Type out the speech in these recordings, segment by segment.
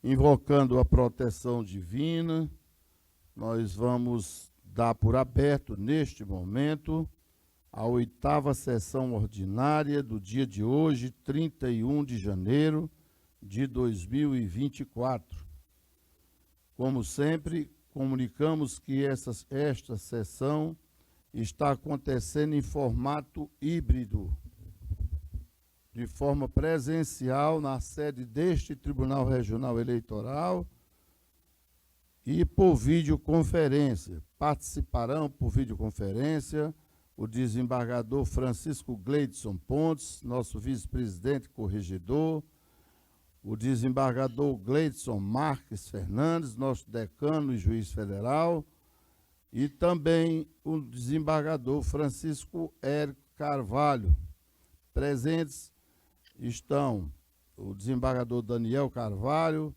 Invocando a proteção divina, nós vamos dar por aberto, neste momento, a 8ª sessão ordinária do dia de hoje, 31 de janeiro de 2024. Como sempre, comunicamos que esta sessão está acontecendo em formato híbrido, de forma presencial na sede deste Tribunal Regional Eleitoral e por videoconferência. Participarão por videoconferência o desembargador Francisco Gleidson Pontes, nosso vice-presidente corregedor, o desembargador Gleidson Marques Fernandes, nosso decano e juiz federal, e também o desembargador Francisco Érico Carvalho. Presentes estão o desembargador Daniel Carvalho,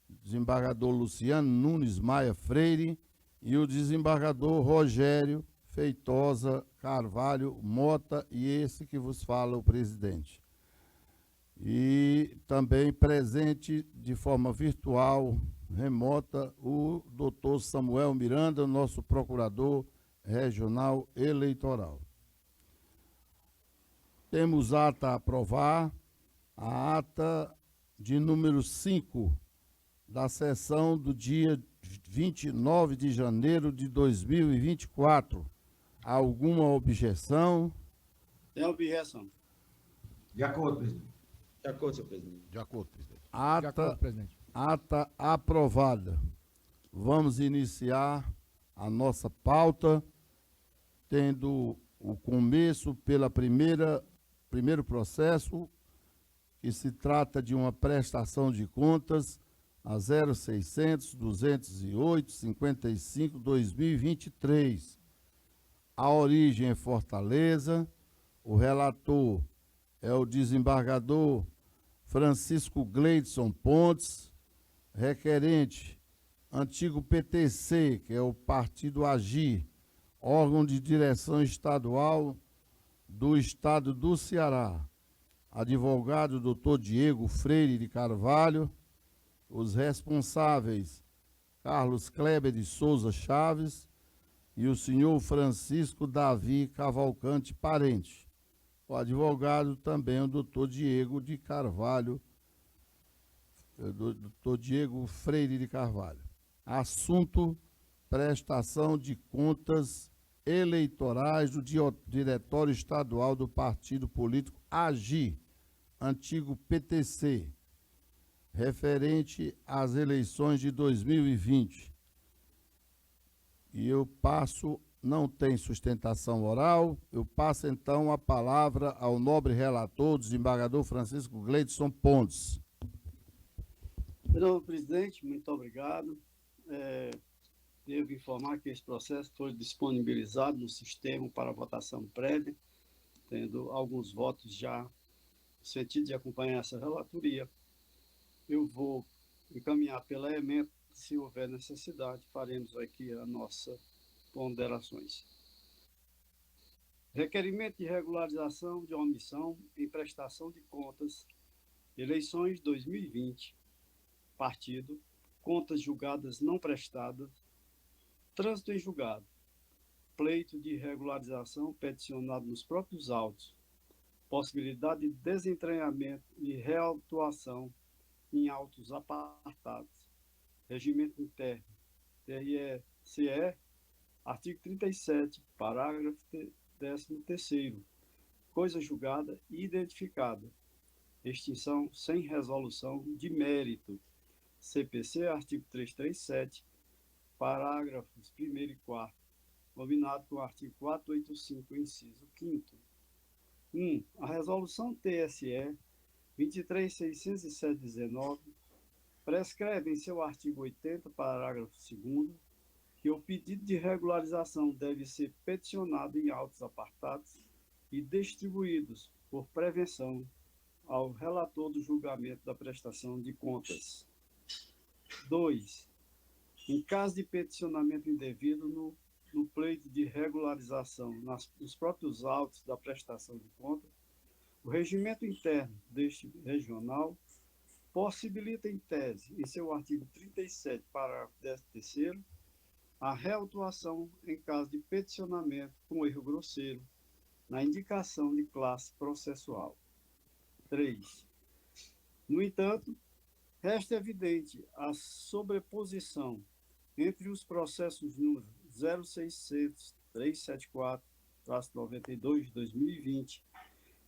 o desembargador Luciano Nunes Maia Freire e o desembargador Rogério Feitosa Carvalho Mota, e esse que vos fala, o presidente. E também presente de forma virtual, remota, o doutor Samuel Miranda, nosso procurador regional eleitoral. Temos ata a aprovar, a ata de número 5 da sessão do dia 29 de janeiro de 2024. Alguma objeção? Tem objeção. De acordo, presidente. De acordo, senhor presidente. De acordo, presidente. Ata, De acordo, presidente. ata aprovada. Vamos iniciar a nossa pauta, tendo o começo pela primeiro processo, que se trata de uma prestação de contas a 0600-208-55-2023. A origem é Fortaleza, o relator é o desembargador Francisco Gleidson Pontes, requerente, antigo PTC, que é o Partido Agir, órgão de direção estadual do Estado do Ceará. Advogado Dr. Diego Freire de Carvalho, os responsáveis Carlos Kleber de Souza Chaves e o senhor Francisco Davi Cavalcante Parente. O advogado também é o doutor Diego de Carvalho, doutor Diego Freire de Carvalho. Assunto: prestação de contas eleitorais do Diretório Estadual do Partido Político Agir, antigo PTC, referente às eleições de 2020. E eu passo, não tem sustentação oral, eu passo então a palavra ao nobre relator, desembargador Francisco Gleidson Pontes. Senhor presidente, muito obrigado. Devo informar que esse processo foi disponibilizado no sistema para votação prévia, tendo alguns votos já no sentido de acompanhar essa relatoria. Eu vou encaminhar pela ementa, se houver necessidade, faremos aqui as nossas ponderações. Requerimento de regularização de omissão em prestação de contas, eleições 2020, partido, contas julgadas não prestadas, trânsito em julgado, pleito de regularização peticionado nos próprios autos, possibilidade de desentranhamento e reautuação em autos apartados, regimento interno, TRE-CE, artigo 37, parágrafo 13º, coisa julgada e identificada, extinção sem resolução de mérito, CPC, artigo 337, parágrafos 1º e 4º, combinado com o artigo 485, inciso 5º. 1. A resolução TSE 23.607/19 prescreve em seu artigo 80, parágrafo 2º, que o pedido de regularização deve ser peticionado em autos apartados e distribuídos por prevenção ao relator do julgamento da prestação de contas. 2. Em caso de peticionamento indevido no pleito de regularização nos próprios autos da prestação de contas, o regimento interno deste regional possibilita, em tese, em seu artigo 37, parágrafo 13º, a reautuação em caso de peticionamento com erro grosseiro na indicação de classe processual. 3. No entanto, resta evidente a sobreposição entre os processos número 0600-374-92 de 2020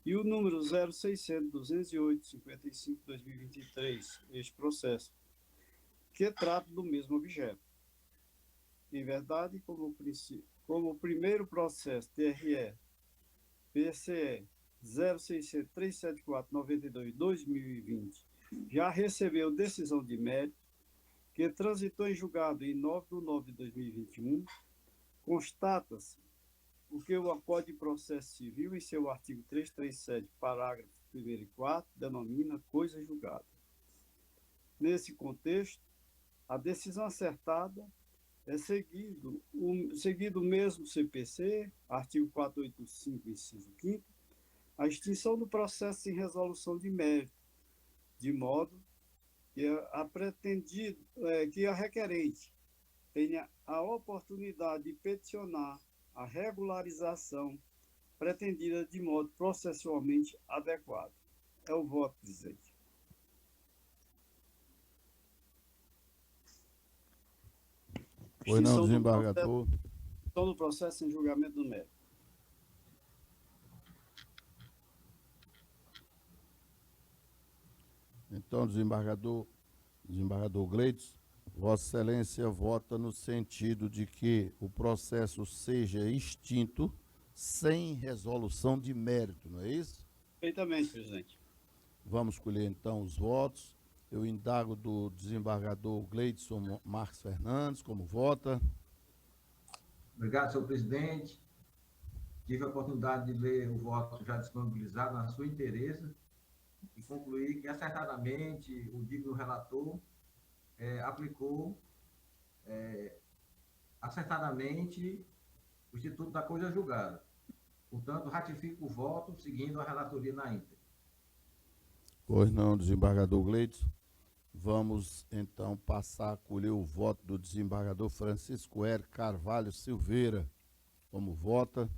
e o número 0600-208-55-2023, este processo, que trata do mesmo objeto. Em verdade, como o primeiro processo TRE PCE 0600-374-92-2020 já recebeu decisão de mérito, que transitou em julgado em 9/9/2021, constata-se o que o Código de Processo Civil, em seu artigo 337, parágrafo 1º e 4, denomina coisa julgada. Nesse contexto, a decisão acertada é seguido o mesmo CPC, artigo 485, inciso 5º, a extinção do processo sem resolução de mérito, de modo que a requerente tenha a oportunidade de peticionar a regularização pretendida de modo processualmente adequado. É o voto, presidente. Pois não, desembargador. Extinção do processo sem julgamento do mérito. Então, desembargador Gleides, Vossa Excelência vota no sentido de que o processo seja extinto sem resolução de mérito, não é isso? Perfeitamente, presidente. Vamos colher então os votos. Eu indago do desembargador Gleidson Marques Fernandes, como vota. Obrigado, senhor presidente. Tive a oportunidade de ler o voto já disponibilizado na sua inteireza e concluir que, acertadamente, o digno relator aplicou acertadamente o Instituto da Coisa Julgada. Portanto, ratifico o voto seguindo a relatoria na íntegra. Pois não, desembargador Gleidson. Vamos, então, passar a colher o voto do desembargador Francisco R. Carvalho Silveira. Como vota?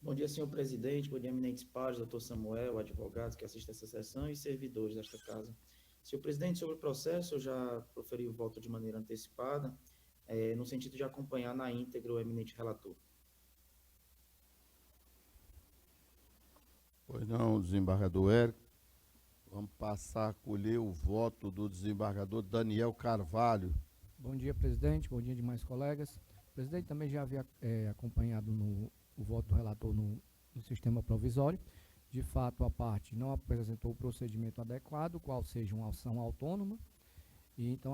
Bom dia, senhor presidente. Bom dia, eminentes pares, doutor Samuel, advogados que assistem essa sessão e servidores desta casa. Senhor presidente, sobre o processo, eu já proferi o voto de maneira antecipada, no sentido de acompanhar na íntegra o eminente relator. Pois não, desembargador Érico. Vamos passar a colher o voto do desembargador Daniel Carvalho. Bom dia, presidente. Bom dia, demais colegas. O presidente também já havia acompanhado o voto do relator no sistema provisório. De fato, a parte não apresentou o procedimento adequado, qual seja uma ação autônoma. E então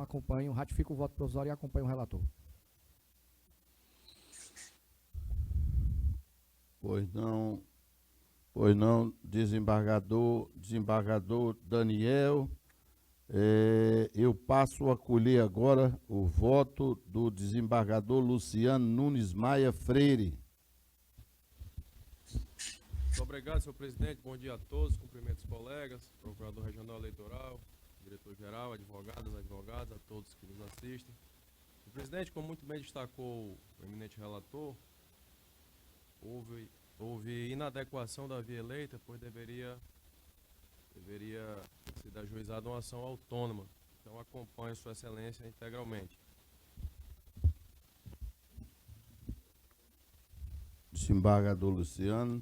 ratifico o voto provisório e acompanho o relator. Pois não, desembargador Daniel. Eu passo a colher agora o voto do desembargador Luciano Nunes Maia Freire. Muito obrigado, senhor presidente. Bom dia a todos. Cumprimento os colegas, procurador regional eleitoral, diretor-geral, advogados, a todos que nos assistem. O presidente, como muito bem destacou o eminente relator, houve inadequação da via eleita, pois deveria ser ajuizada uma ação autônoma. Então, acompanho Sua Excelência integralmente. Desembargador Luciano.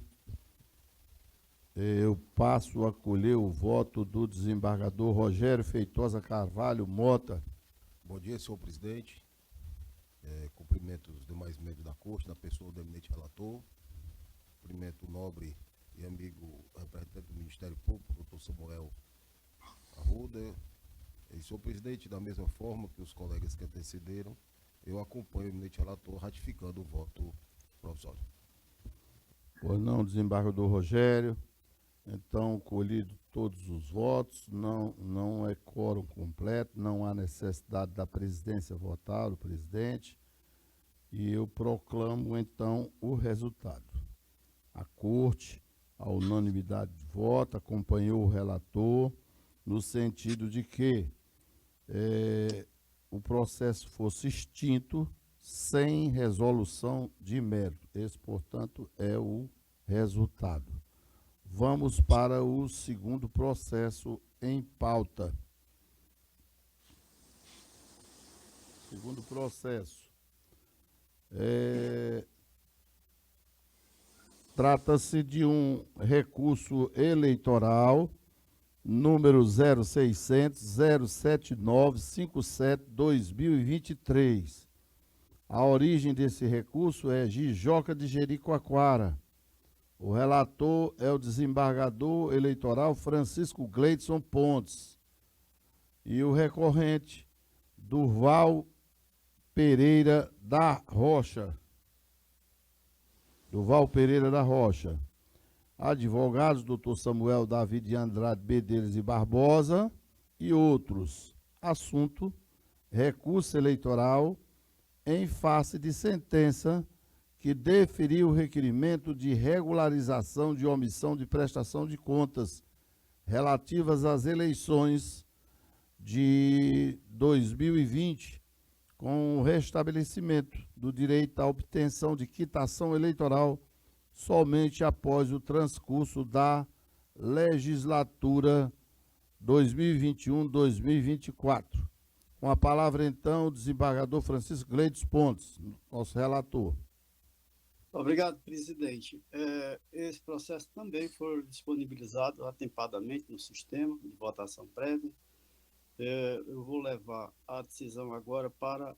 Eu passo a colher o voto do desembargador Rogério Feitosa Carvalho Mota. Bom dia, senhor presidente. Cumprimento os demais membros da corte, na pessoa do eminente relator. Cumprimento o nobre e amigo representante do Ministério Público, doutor Samuel Arruda. E, senhor presidente, da mesma forma que os colegas que antecederam, eu acompanho o eminente relator ratificando o voto provisório. Pois não, desembargador Rogério. Então, colhido todos os votos, não é quórum completo, não há necessidade da presidência votar, o presidente, e eu proclamo, então, o resultado. A corte, a unanimidade de voto, acompanhou o relator, no sentido de que o processo fosse extinto sem resolução de mérito. Esse, portanto, é o resultado. Vamos para o segundo processo em pauta. Segundo processo. Trata-se de um recurso eleitoral número 0600-079-57-2023. A origem desse recurso é Jijoca de Jericoacoara. O relator é o desembargador eleitoral Francisco Gleidson Pontes. E o recorrente, Durval Pereira da Rocha. Durval Pereira da Rocha. Advogados, doutor Samuel David de Andrade Bedeiros e Barbosa e outros. Assunto, recurso eleitoral em face de sentença que deferiu o requerimento de regularização de omissão de prestação de contas relativas às eleições de 2020, com o restabelecimento do direito à obtenção de quitação eleitoral somente após o transcurso da legislatura 2021-2024. Com a palavra, então, o desembargador Francisco Gleidson Pontes, nosso relator. Obrigado, presidente. Esse processo também foi disponibilizado atempadamente no sistema de votação prévia. Eu vou levar a decisão agora para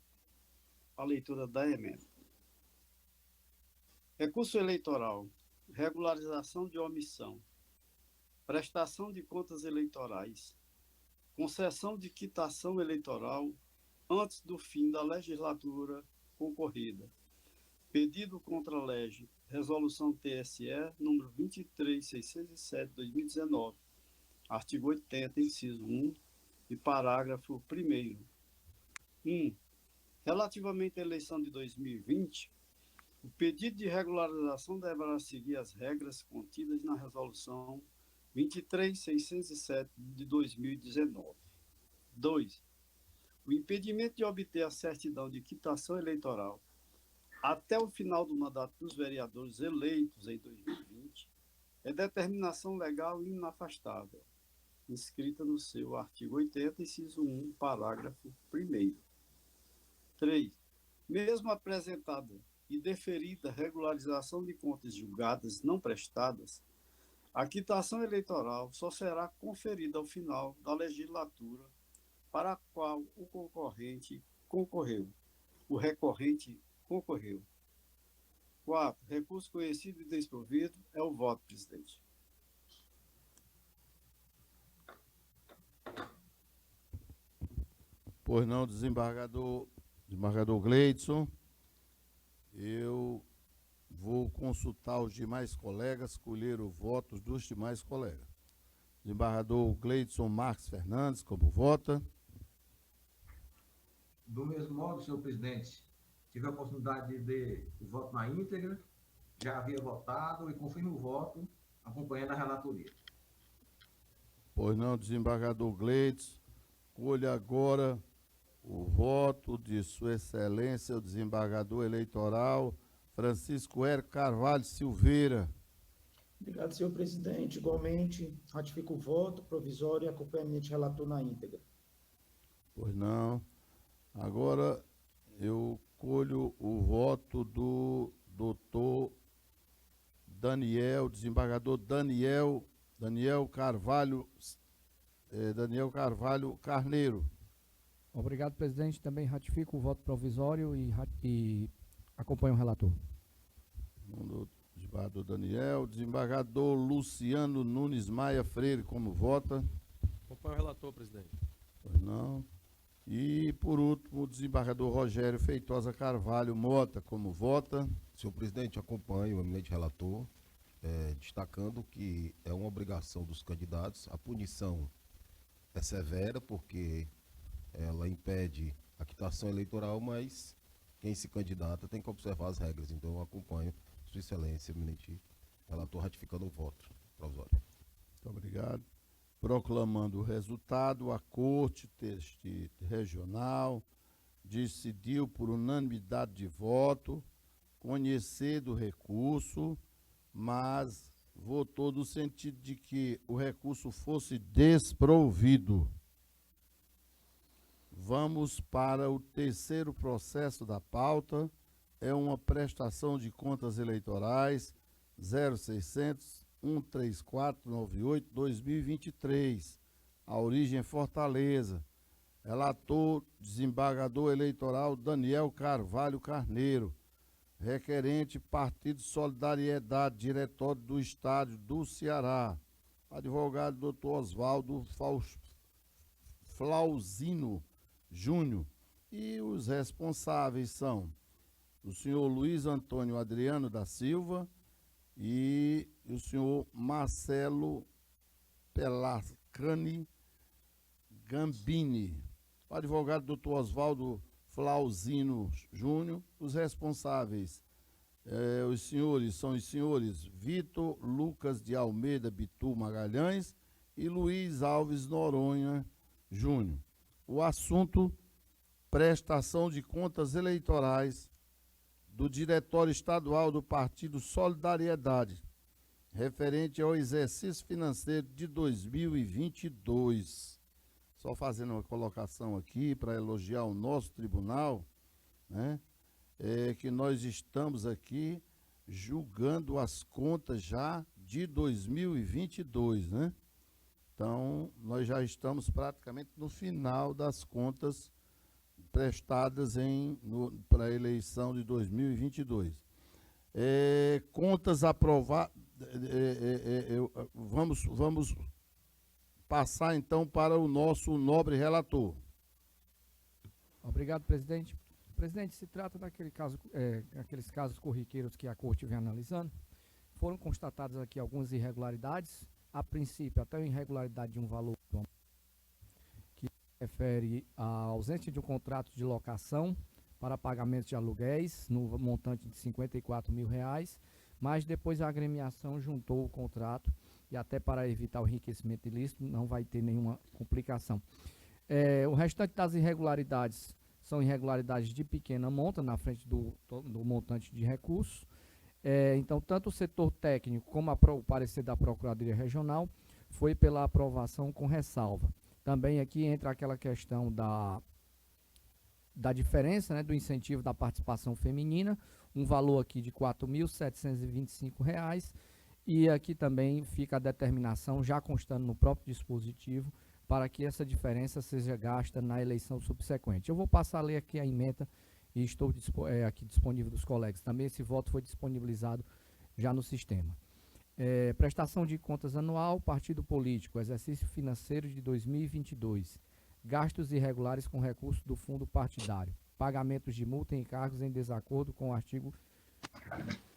a leitura da emenda. Recurso eleitoral, regularização de omissão, prestação de contas eleitorais, concessão de quitação eleitoral antes do fim da legislatura concorrida. Pedido contra a lege, resolução TSE, número 23607/2019, artigo 80, inciso 1 e parágrafo 1º. 1. Relativamente à eleição de 2020, o pedido de regularização deverá seguir as regras contidas na resolução 23607 de 2019. 2. O impedimento de obter a certidão de quitação eleitoral até o final do mandato dos vereadores eleitos em 2020 é determinação legal inafastável, inscrita no seu artigo 80, inciso 1, parágrafo 1º. 3. Mesmo apresentada e deferida regularização de contas julgadas não prestadas, a quitação eleitoral só será conferida ao final da legislatura para a qual o concorrente concorreu. O recorrente concorreu. 4. Recurso conhecido e desprovido é o voto, presidente. Pois não, desembargador Gleidson. Eu vou consultar os demais colegas, colher os votos dos demais colegas. Desembargador Gleidson Marques Fernandes, como vota? Do mesmo modo, senhor presidente, tive a oportunidade de ver o voto na íntegra, já havia votado e confirmo o voto, acompanhando a relatoria. Pois não, desembargador Gleidson. Colha agora o voto de Sua Excelência, o desembargador eleitoral Francisco Hélio Carvalho Silveira. Obrigado, senhor presidente. Igualmente, ratifico o voto provisório e acompanho o eminente relator na íntegra. Pois não. Agora eu colho o voto do doutor Daniel, desembargador Daniel Carvalho Carneiro. Obrigado, presidente. Também ratifico o voto provisório e acompanho o relator. Desembargador Daniel, desembargador Luciano Nunes Maia Freire, como vota? Acompanho o relator, presidente. Pois não. E, por último, o desembargador Rogério Feitosa Carvalho Mota, como vota? Senhor presidente, acompanho o eminente relator, destacando que é uma obrigação dos candidatos. A punição é severa, porque ela impede a quitação eleitoral, mas quem se candidata tem que observar as regras. Então, eu acompanho Sua Excelência, eminente relator, ratificando o voto provisório. Muito obrigado. Proclamando o resultado, a Corte Regional decidiu por unanimidade de voto conhecer do recurso, mas votou no sentido de que o recurso fosse desprovido. Vamos para o terceiro processo da pauta, é uma prestação de contas eleitorais 0600 13498 2023, a origem é Fortaleza. Relator, desembargador eleitoral Daniel Carvalho Carneiro. Requerente, Partido Solidariedade, Diretório do Estado do Ceará. Advogado Dr. Oswaldo Flauzino Júnior. E os responsáveis são o senhor Luiz Antônio Adriano da Silva e o senhor Marcelo Pelacani Gambini. O advogado Dr. Oswaldo Flauzino Júnior. Os responsáveis são os senhores Vitor Lucas de Almeida Bitu Magalhães e Luiz Alves Noronha Júnior. O assunto: prestação de contas eleitorais do Diretório Estadual do Partido Solidariedade, referente ao exercício financeiro de 2022. Só fazendo uma colocação aqui para elogiar o nosso tribunal, né? Que nós estamos aqui julgando as contas já de 2022, né? Então, nós já estamos praticamente no final das contas prestadas para a eleição de 2022. Contas aprovadas. Vamos passar então para o nosso nobre relator. Obrigado, presidente. Presidente, se trata aqueles casos corriqueiros que a Corte vem analisando. Foram constatadas aqui algumas irregularidades. A princípio, até a irregularidade de um valor que refere à ausência de um contrato de locação para pagamento de aluguéis no montante de R$54 mil, mas depois a agremiação juntou o contrato e até para evitar o enriquecimento ilícito não vai ter nenhuma complicação. O restante das irregularidades são irregularidades de pequena monta na frente do montante de recursos. Então, tanto o setor técnico como o parecer da Procuradoria Regional foi pela aprovação com ressalva. Também aqui entra aquela questão da diferença, né, do incentivo da participação feminina, um valor aqui de R$ 4.725, e aqui também fica a determinação, já constando no próprio dispositivo, para que essa diferença seja gasta na eleição subsequente. Eu vou passar a ler aqui a ementa e estou aqui disponível dos colegas. Também esse voto foi disponibilizado já no sistema. Prestação de contas anual, partido político, exercício financeiro de 2022, gastos irregulares com recursos do fundo partidário, pagamentos de multa e encargos em desacordo com o artigo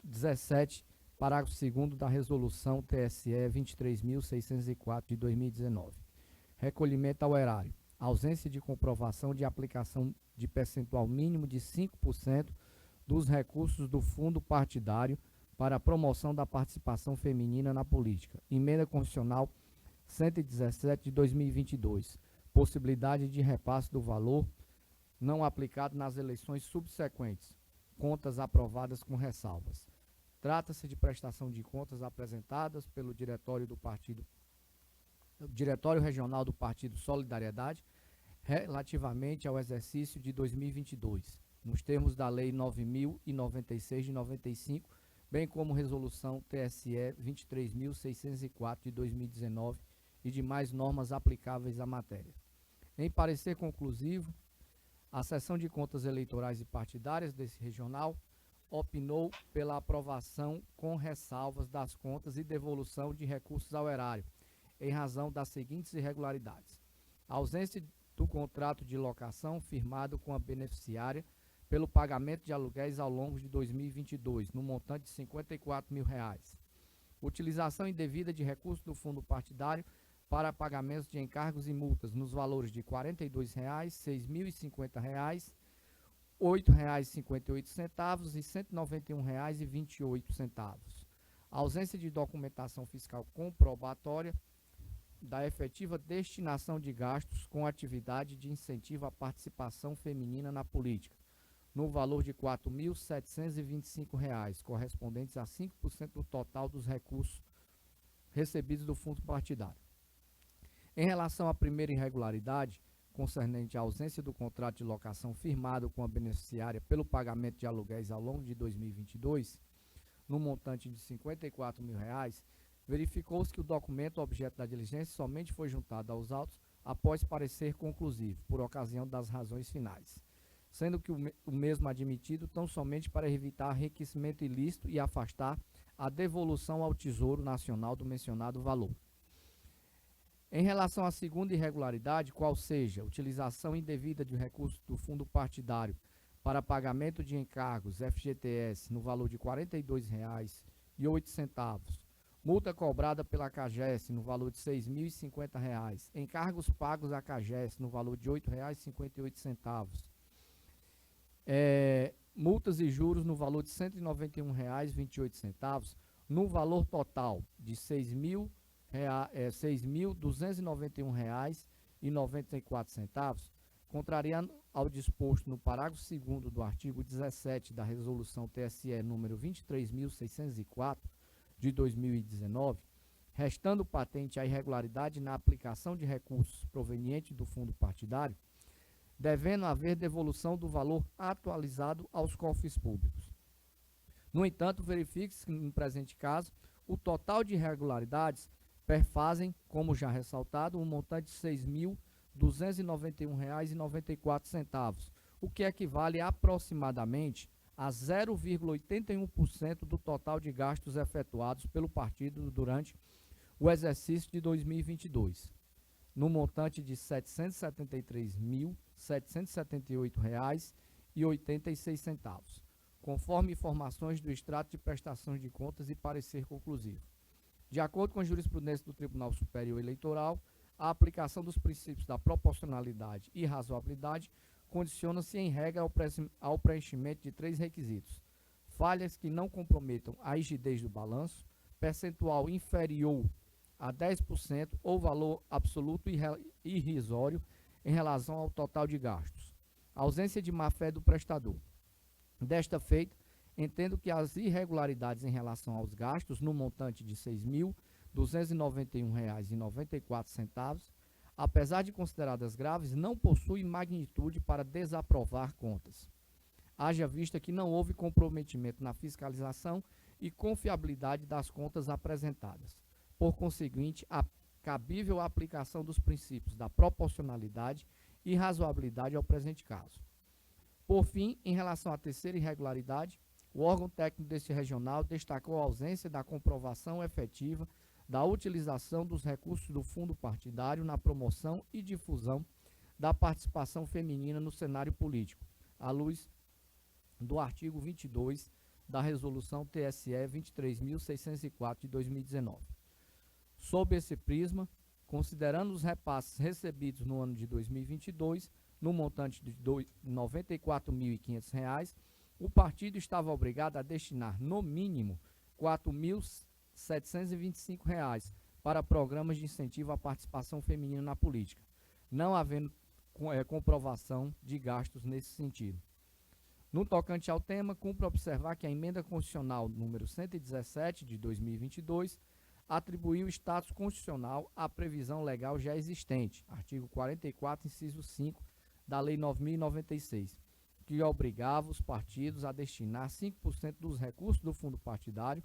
17, parágrafo 2º da resolução TSE 23.604 de 2019. Recolhimento ao erário, ausência de comprovação de aplicação de percentual mínimo de 5% dos recursos do fundo partidário para a promoção da participação feminina na política. Emenda Constitucional 117 de 2022. Possibilidade de repasse do valor não aplicado nas eleições subsequentes. Contas aprovadas com ressalvas. Trata-se de prestação de contas apresentadas pelo Diretório Regional do Partido Solidariedade relativamente ao exercício de 2022, nos termos da Lei 9.096 de 95, bem como Resolução TSE 23.604 de 2019 e demais normas aplicáveis à matéria. Em parecer conclusivo, a Seção de Contas Eleitorais e Partidárias desse regional opinou pela aprovação com ressalvas das contas e devolução de recursos ao erário, em razão das seguintes irregularidades: a ausência do contrato de locação firmado com a beneficiária pelo pagamento de aluguéis ao longo de 2022, no montante de R$ 54 mil. Utilização indevida de recursos do fundo partidário para pagamentos de encargos e multas nos valores de R$ 42,00, R$ 6.050, R$ 8,58 e R$ 191,28. A ausência de documentação fiscal comprobatória da efetiva destinação de gastos com atividade de incentivo à participação feminina na política, no valor de R$ 4.725, correspondentes a 5% do total dos recursos recebidos do fundo partidário. Em relação à primeira irregularidade, concernente à ausência do contrato de locação firmado com a beneficiária pelo pagamento de aluguéis ao longo de 2022, no montante de R$ 54.000, verificou-se que o documento objeto da diligência somente foi juntado aos autos após parecer conclusivo, por ocasião das razões finais, sendo que o mesmo admitido tão somente para evitar enriquecimento ilícito e afastar a devolução ao Tesouro Nacional do mencionado valor. Em relação à segunda irregularidade, qual seja a utilização indevida de recursos do fundo partidário para pagamento de encargos FGTS no valor de R$ 42,08, multa cobrada pela CAGES no valor de R$ 6.050, encargos pagos à CAGES no valor de R$ 8,58, multas e juros no valor de R$ 191,28, no valor total de R$ 6.291,94, contrariando ao disposto no parágrafo 2º do artigo 17 da Resolução TSE número 23.604, de 2019, restando patente a irregularidade na aplicação de recursos provenientes do fundo partidário, devendo haver devolução do valor atualizado aos cofres públicos. No entanto, verifique-se que, no presente caso, o total de irregularidades perfazem, como já ressaltado, um montante de R$ 6.291,94, o que equivale aproximadamente a 0,81% do total de gastos efetuados pelo partido durante o exercício de 2022, no montante de R$ 778.778,86, conforme informações do extrato de prestações de contas e parecer conclusivo. De acordo com a jurisprudência do Tribunal Superior Eleitoral, a aplicação dos princípios da proporcionalidade e razoabilidade condiciona-se em regra ao preenchimento de 3 requisitos: falhas que não comprometam a rigidez do balanço, percentual inferior a 10% ou valor absoluto irrisório em relação ao total de gastos, ausência de má-fé do prestador. Desta feita, entendo que as irregularidades em relação aos gastos no montante de R$ 6.291,94, apesar de consideradas graves, não possuem magnitude para desaprovar contas. Haja vista que não houve comprometimento na fiscalização e confiabilidade das contas apresentadas. Por conseguinte, a cabível aplicação dos princípios da proporcionalidade e razoabilidade ao presente caso. Por fim, em relação à terceira irregularidade, o órgão técnico deste regional destacou a ausência da comprovação efetiva da utilização dos recursos do fundo partidário na promoção e difusão da participação feminina no cenário político, à luz do artigo 22 da Resolução TSE 23.604 de 2019. Sob esse prisma, considerando os repasses recebidos no ano de 2022, no montante de R$ 94.500, o partido estava obrigado a destinar, no mínimo, R$ 4.725 para programas de incentivo à participação feminina na política, não havendo comprovação de gastos nesse sentido. No tocante ao tema, cumpre observar que a emenda constitucional número 117 de 2022 atribuiu status constitucional à previsão legal já existente, artigo 44, inciso 5 da Lei 9.096, que obrigava os partidos a destinar 5% dos recursos do fundo partidário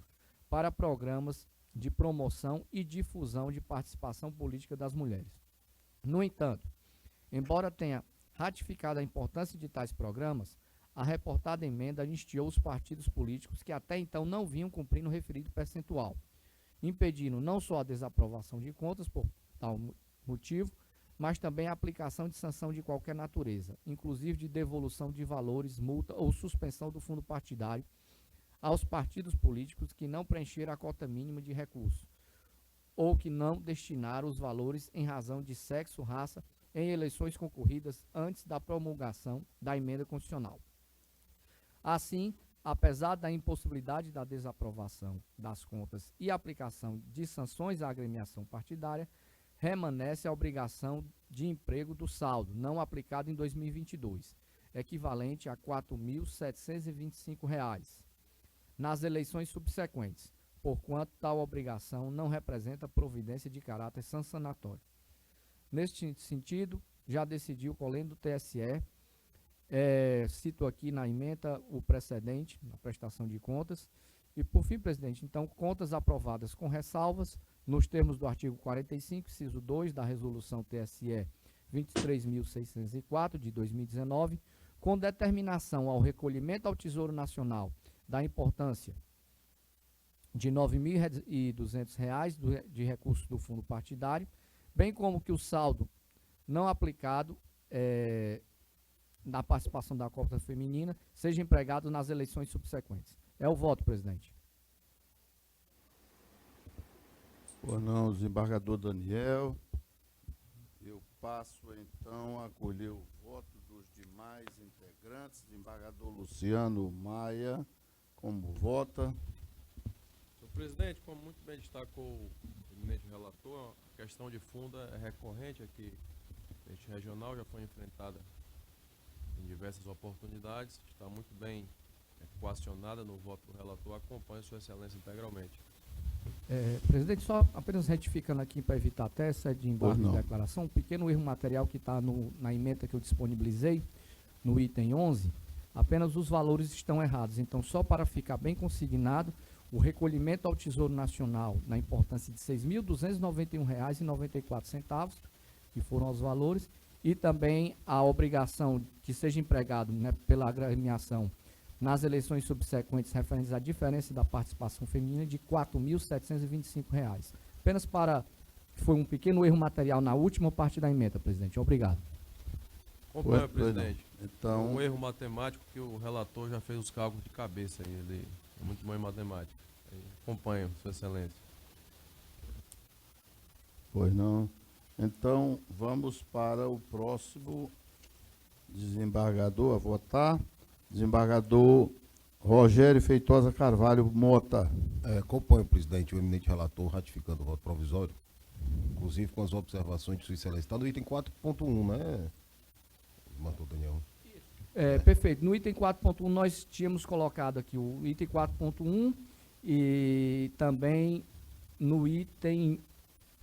para programas de promoção e difusão de participação política das mulheres. No entanto, embora tenha ratificado a importância de tais programas, a reportada emenda anistiou os partidos políticos que até então não vinham cumprindo o referido percentual, impedindo não só a desaprovação de contas por tal motivo, mas também a aplicação de sanção de qualquer natureza, inclusive de devolução de valores, multa ou suspensão do fundo partidário aos partidos políticos que não preencheram a cota mínima de recursos ou que não destinaram os valores em razão de sexo, raça, em eleições concorridas antes da promulgação da emenda constitucional. Assim, apesar da impossibilidade da desaprovação das contas e aplicação de sanções à agremiação partidária, remanesce a obrigação de emprego do saldo, não aplicado em 2022, equivalente a R$ 4.725, nas eleições subsequentes, porquanto tal obrigação não representa providência de caráter sancionatório. Neste sentido, já decidiu o Pleno do TSE, cito aqui na ementa o precedente, na prestação de contas, e por fim, presidente, então, contas aprovadas com ressalvas, nos termos do artigo 45, inciso 2 da resolução TSE 23.604 de 2019, com determinação ao recolhimento ao Tesouro Nacional da importância de R$ 9.200 de recursos do fundo partidário, bem como que o saldo não aplicado na participação da cota feminina seja empregado nas eleições subsequentes. É o voto, presidente. Pois não, desembargador Daniel. Eu passo então a acolher o voto dos demais integrantes. Desembargador Luciano Maia, como vota? Senhor presidente, como muito bem destacou o eminente relator, a questão de fundo é recorrente aqui neste regional, já foi enfrentada em diversas oportunidades, está muito bem equacionada no voto do relator, acompanha Sua Excelência integralmente. Presidente, só apenas retificando aqui para evitar até sede de embargo de declaração, um pequeno erro material que está na ementa que eu disponibilizei, no item 11, apenas os valores estão errados. Então, só para ficar bem consignado, o recolhimento ao Tesouro Nacional na importância de R$ 6.291,94, que foram os valores, e também a obrigação que seja empregado, né, pela agremiação nas eleições subsequentes referentes à diferença da participação feminina de R$ 4.725. Apenas para... Foi um pequeno erro material na última parte da emenda, presidente. Obrigado. Acompanha, presidente. Então, Um erro matemático que o relator já fez os cálculos de cabeça aí, ele é muito bom em matemática. Acompanha, Sua Excelência. pois não. Então, vamos para o próximo desembargador a votar. Desembargador Rogério Feitosa Carvalho Mota. Acompanho, presidente, o eminente relator ratificando o voto provisório, inclusive com as observações de Sua Excelência. Está no item 4.1, né, Matou Daniel? Perfeito. No item 4.1 nós tínhamos colocado aqui o item 4.1 e também no item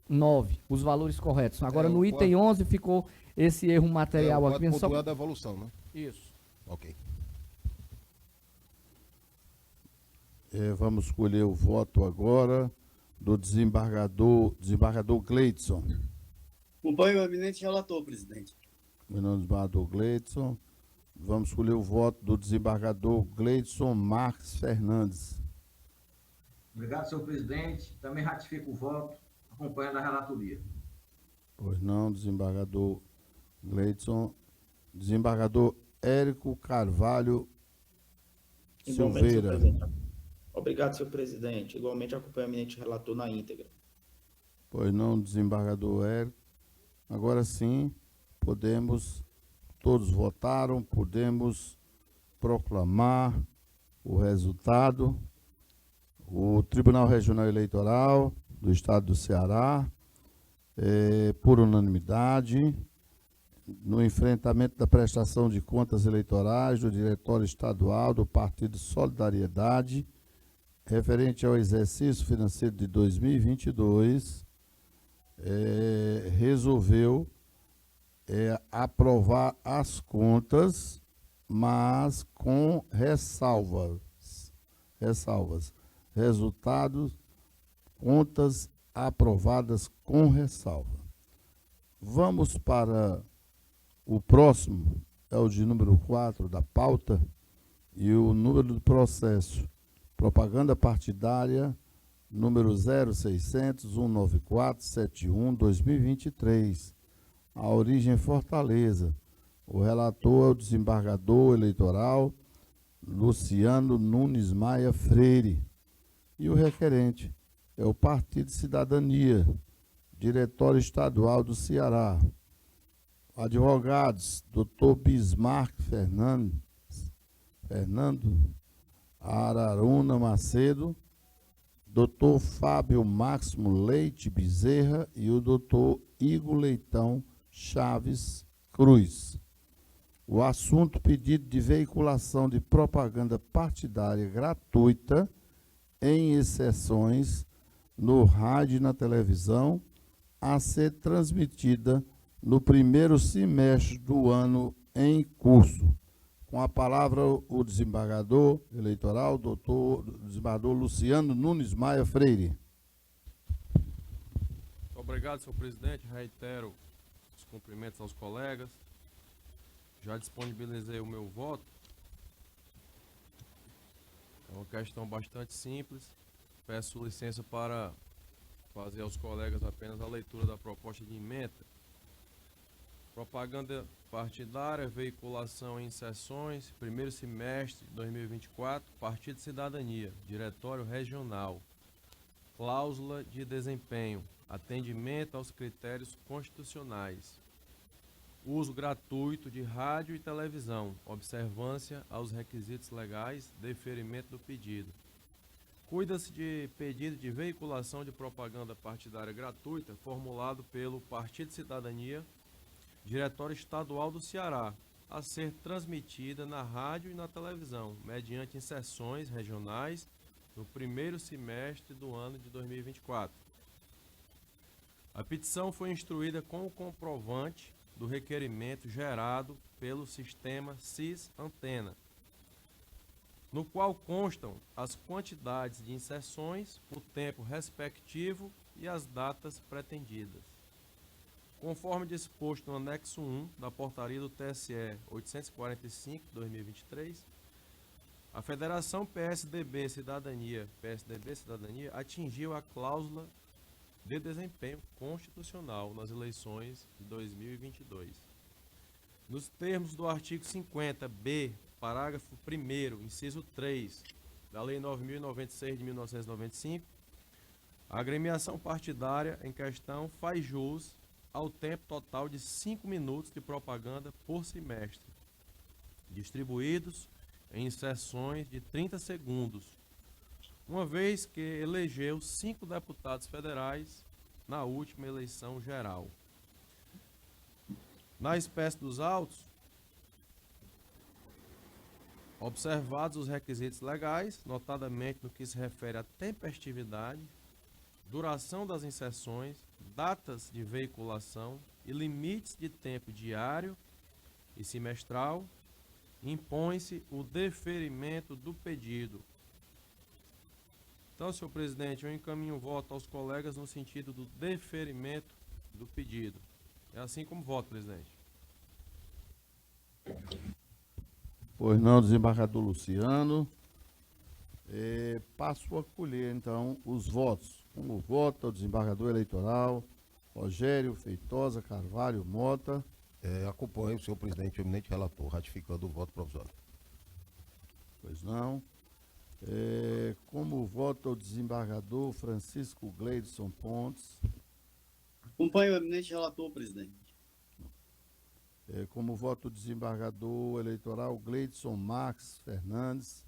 9, os valores corretos. Agora no item 11 ficou esse erro material aqui. 4.1 é a devolução, né? Isso. Ok. Vamos escolher o voto agora do desembargador Gleidson. Acompanho o eminente relator, presidente. Meu nome é desembargador Gleidson. Vamos escolher o voto do desembargador Gleidson Marques Fernandes. Obrigado, senhor presidente. Também ratifico o voto, acompanhando a relatoria. Pois não, desembargador Gleidson. Desembargador Érico Carvalho Igualmente, senhor Silveira. presidente. Obrigado, senhor presidente. Igualmente acompanho o eminente relator na íntegra. Pois não, desembargador Érico. Agora sim, todos votaram, podemos proclamar o resultado. O Tribunal Regional Eleitoral do Estado do Ceará, por unanimidade, no enfrentamento da prestação de contas eleitorais do Diretório Estadual do Partido Solidariedade, referente ao exercício financeiro de 2022, resolveu aprovar as contas, mas com ressalvas. Resultados, contas aprovadas com ressalva. Vamos para o próximo, é o de número 4 da pauta, e o número do processo. Propaganda partidária, número 0600-194-71-2023. A origem é Fortaleza. O relator é o desembargador eleitoral Luciano Nunes Maia Freire. E o requerente é o Partido Cidadania, Diretório Estadual do Ceará. Advogados, Dr. Bismarck Fernando Araruna Macedo, Dr. Fábio Máximo Leite Bezerra e o Dr. Igor Leitão Chaves Cruz. O assunto: pedido de veiculação de propaganda partidária gratuita em exceções no rádio e na televisão, a ser transmitida no primeiro semestre do ano em curso. Com a palavra, o desembargador eleitoral, desembargador Luciano Nunes Maia Freire. Muito obrigado, senhor presidente. Reitero os cumprimentos aos colegas. Já disponibilizei o meu voto. É uma questão bastante simples. Peço licença para fazer aos colegas apenas a leitura da proposta de emenda. Propaganda partidária, veiculação em sessões, primeiro semestre de 2024, Partido Cidadania, Diretório Regional, cláusula de desempenho, atendimento aos critérios constitucionais, uso gratuito de rádio e televisão, observância aos requisitos legais, deferimento do pedido. Cuida-se de pedido de veiculação de propaganda partidária gratuita formulado pelo Partido Cidadania, Diretório Estadual do Ceará, a ser transmitida na rádio e na televisão, mediante inserções regionais no primeiro semestre do ano de 2024. A petição foi instruída com o comprovante do requerimento gerado pelo sistema CIS Antena, no qual constam as quantidades de inserções, o tempo respectivo e as datas pretendidas. Conforme disposto no anexo 1 da portaria do TSE 845/2023, a Federação PSDB Cidadania atingiu a cláusula de desempenho constitucional nas eleições de 2022. Nos termos do artigo 50b, parágrafo 1º, inciso 3, da Lei 9.096 de 1995, a agremiação partidária em questão faz jus ao tempo total de 5 minutos de propaganda por semestre, distribuídos em sessões de 30 segundos, uma vez que elegeu 5 deputados federais na última eleição geral. Na espécie dos autos, observados os requisitos legais, notadamente no que se refere à tempestividade, duração das inserções, datas de veiculação e limites de tempo diário e semestral, impõe-se o deferimento do pedido. Então, senhor presidente, eu encaminho o voto aos colegas no sentido do deferimento do pedido. É assim como voto, presidente. Pois não, desembargador Luciano. Passo a colher, então, os votos. Como vota o desembargador eleitoral Rogério Feitosa Carvalho Mota? Acompanho o senhor presidente, o eminente relator, ratificando o voto provisório. Pois não. Como vota o desembargador Francisco Gleidson Pontes? Acompanho o eminente relator, presidente. Como vota o desembargador eleitoral Gleidson Max Fernandes?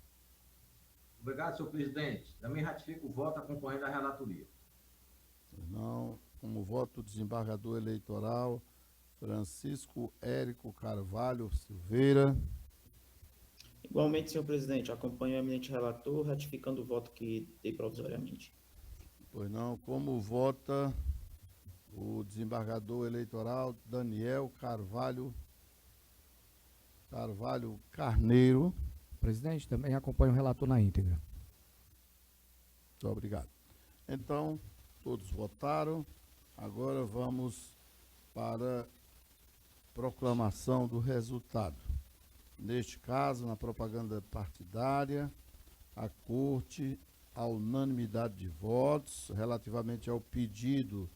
Obrigado, senhor presidente. Também ratifico o voto acompanhando a relatoria. Pois não. Como vota o desembargador eleitoral Francisco Érico Carvalho Silveira? Igualmente, senhor presidente, acompanho o eminente relator, ratificando o voto que dei provisoriamente. Pois não. Como vota o desembargador eleitoral Daniel Carvalho Carneiro? Presidente, também acompanho o relator na íntegra. Muito obrigado. Então, todos votaram. Agora vamos para a proclamação do resultado. Neste caso, na propaganda partidária, a Corte, a unanimidade de votos relativamente ao pedido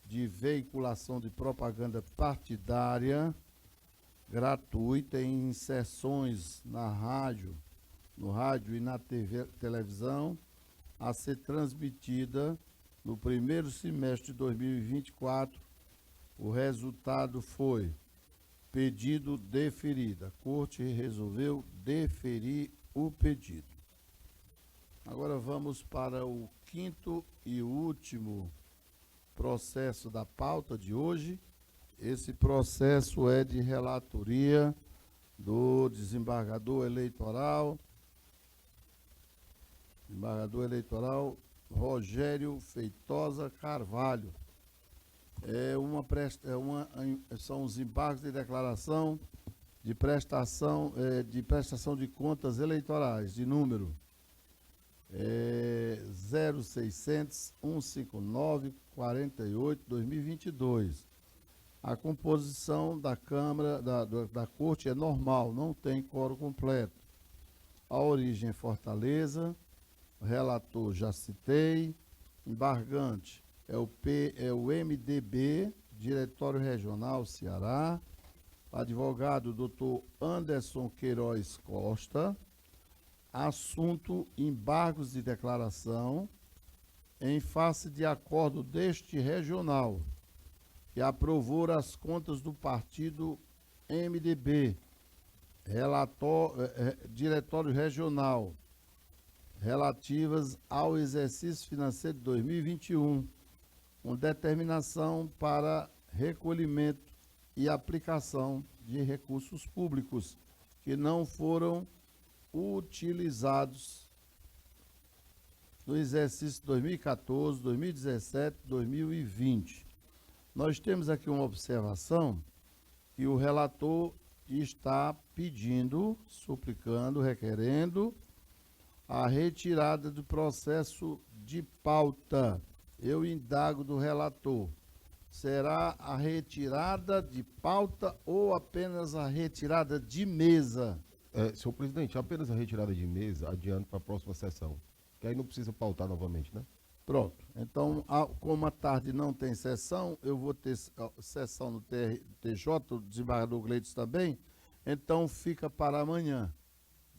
de veiculação de propaganda partidária gratuita em sessões no rádio e na televisão, a ser transmitida no primeiro semestre de 2024. O resultado foi pedido deferido. A Corte resolveu deferir o pedido. Agora vamos para o quinto e último processo da pauta de hoje. Esse processo é de relatoria do desembargador eleitoral Rogério Feitosa Carvalho. São os embargos de declaração de prestação de contas eleitorais, de número 0600-159-48-2022. A composição da Câmara, da Corte é normal, não tem quórum completo. A origem é Fortaleza, o relator já citei, embargante é o MDB, Diretório Regional Ceará, advogado Dr. Anderson Queiroz Costa, assunto embargos de declaração em face de acordo deste regional, que aprovou as contas do partido MDB, Diretório Regional, relativas ao exercício financeiro de 2021, com determinação para recolhimento e aplicação de recursos públicos que não foram utilizados no exercício 2014, 2017, 2020. Nós temos aqui uma observação que o relator está pedindo, suplicando, requerendo a retirada do processo de pauta. Eu indago do relator. Será a retirada de pauta ou apenas a retirada de mesa? Senhor presidente, apenas a retirada de mesa adiante para a próxima sessão, que aí não precisa pautar novamente, né? Pronto. Então, como à tarde não tem sessão, eu vou ter sessão no TJ, o desembargador Gleides também, então fica para amanhã,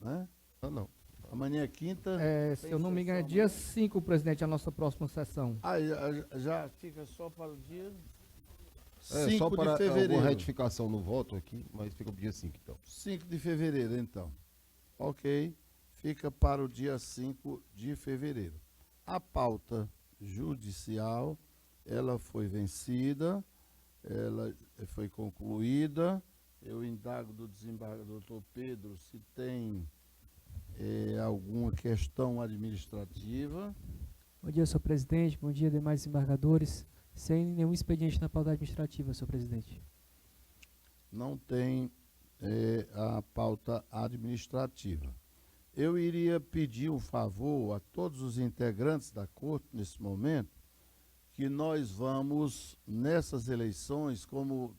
né? Não. Amanhã é quinta. Se eu não me engano, é dia 5, presidente, a nossa próxima sessão. Já fica só para o dia 5 5 só para de fevereiro. alguma retificação no voto aqui, mas fica para o dia 5, então. 5 de fevereiro, então. Ok. Fica para o dia 5 de fevereiro. A pauta judicial, ela foi vencida, ela foi concluída. Eu indago do desembargador doutor Pedro se tem alguma questão administrativa. Bom dia, senhor presidente. Bom dia, demais desembargadores. Sem nenhum expediente na pauta administrativa, senhor presidente. Não tem a pauta administrativa. Eu iria pedir um favor a todos os integrantes da Corte, nesse momento, que nós vamos, nessas eleições, como